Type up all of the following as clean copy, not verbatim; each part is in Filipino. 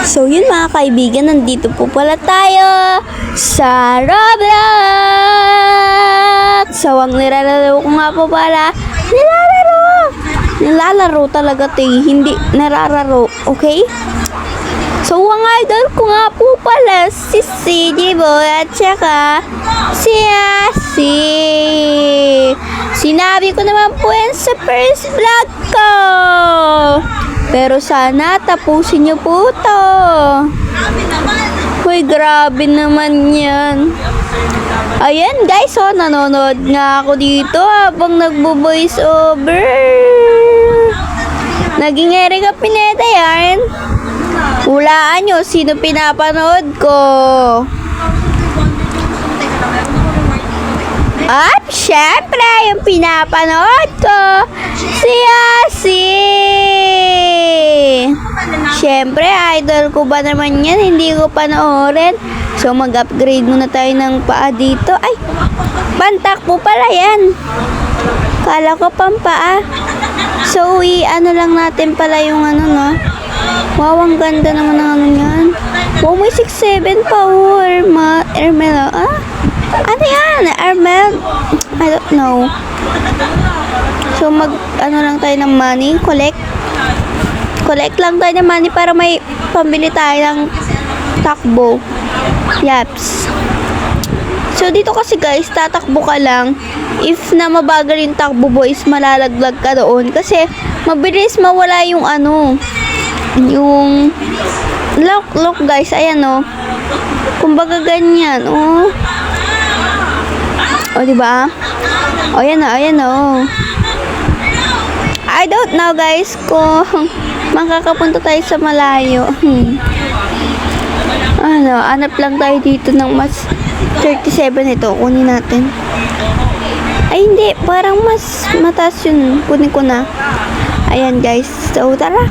So yun mga kaibigan, nandito po pala tayo sa Roblox. So ang nilalaro ko nga po pala, nilalaro talaga hindi narararo, okay? So ang idol ko nga po pala si CJ Boy at saka si Asi. Sinabi ko naman po yan sa first vlog ko. Pero sana tapusin niyo po to. Uy, grabe naman yan. Ayan guys, oh, nanonood nga ako dito habang nagbo-voice over. Naging Erika Pineda yan. Hulaan nyo, sino pinapanood ko? At syempre, yung pinapanood ko, si Asi. Syempre, idol ko ba naman yan? Hindi ko panoorin. So, mag-upgrade muna tayo ng paa dito. Ay, pantak po pala yan. Kala ko paa. So, ano lang natin pala yung ano, no? Wow, ang ganda naman ng ano yan. Wow, may 6-7 pa. Ermel, ano yan? Ermel? I don't know. So, ano lang tayo ng money? Collect lang tayo ng money para may pambili tayo ng takbo. Yaps. So, dito kasi guys, tatakbo ka lang. If na mabagal yung takbo boys, malalaglag ka doon. Kasi, mabilis mawala yung ano, yung look guys, ayan o. Kumbaga ganyan, o. O, diba? O, ayan o. I don't know guys kung makakapunta tayo sa malayo. Hanap lang tayo dito ng mas 37 ito. Kunin natin. Ay, hindi. Parang mas mataas yun. Kunin ko na. Ayan guys. So, tara.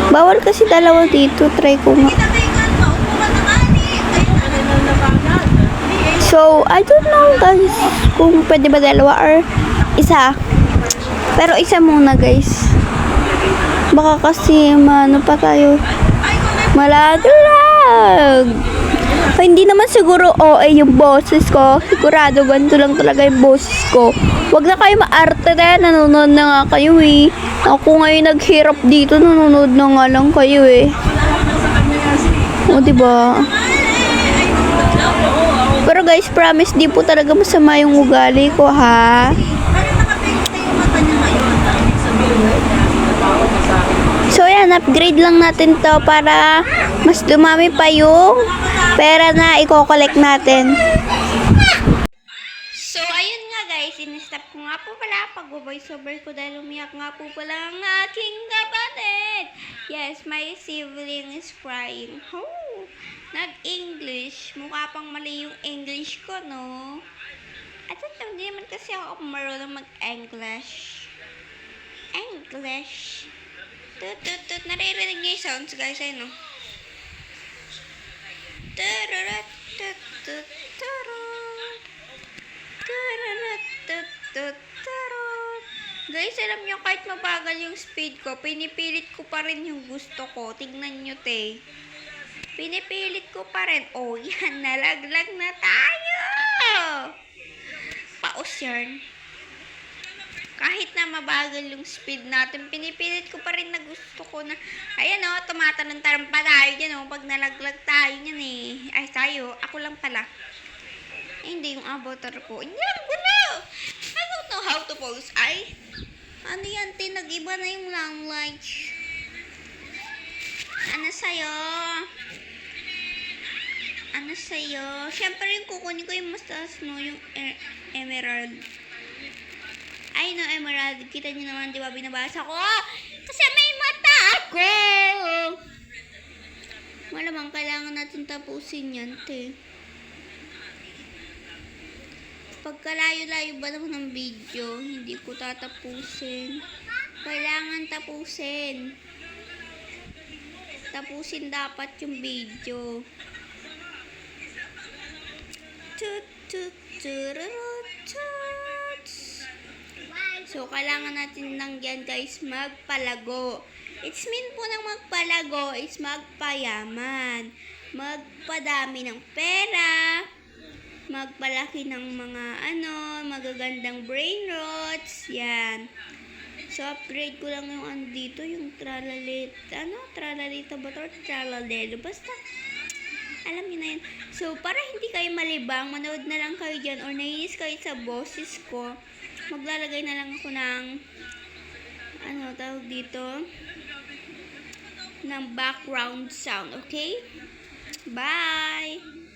Bawal kasi dalawa dito. Try ko nga. So, I don't know guys kung pwede ba dalawa or isa. Pero isa muna guys. Baka kasi pa tayo. Malaglag. Hindi naman siguro yung boses ko. Sigurado ganito lang talaga yung boses ko. Wag na kayo maarte na. Nanonood na nga kayo eh. Ako ngayon naghirap dito. Nanonood na nga lang kayo eh. O diba? Pero guys, promise di po talaga masama yung ugali ko ha. So yan, upgrade lang natin to para mas dumami pa yung pera na i-collect natin. So ayun nga guys, in-stop ko nga po pala pag-voice over ko dahil umiyak nga po pala ang aking kapatid. Yes, my sibling is crying. Oh, nag-English. Mukha pang mali yung English ko, no? At hindi naman kasi ako marunong mag-English. Tut. Naririnig niyo yung sounds, guys. Ayun, no? Guys, alam niyo, kahit mabagal yung speed ko, pinipilit ko pa rin yung gusto ko. Tignan niyo, te. Pinipilit ko pa rin. Oh, yan. Nalaglag na tayo. Paus yan. Kahit na mabagal yung speed natin, pinipilit ko pa rin na gusto ko na, ayan o, tumatanong-tarang pa tayo dyan o, pag nalaglag tayo yan eh. Ay, tayo, ako lang pala. Hindi yung avatar ko. Hindi lang gulo. I don't know how to pose. Ay, ano yan, nag-iba na yung language. Ano sa'yo? Siyempre yung kukunin ko yung mas taas, no, yung emerald. Ay, no, emerald. Kita niyo naman, di ba, binabasa ko? Kasi may mata ako! Malamang kailangan natin tapusin yan, te. Pagkalayo-layo ba naman ng video, hindi ko tatapusin. Kailangan tapusin. Tapusin dapat yung video. So, kailangan natin lang yan guys magpalago. It's mean po ng magpalago is magpayaman, magpadami ng pera, magpalaki ng mga magagandang brain rots, yan. So, upgrade ko lang yung dito, yung tralalita ba to? Tralalelo, basta, alam niyo na yun. So, para hindi kayo malibang, manood na lang kayo dyan, or nainis kayo sa boses ko, maglalagay na lang ako ng, tawag dito, ng background sound, okay? Bye!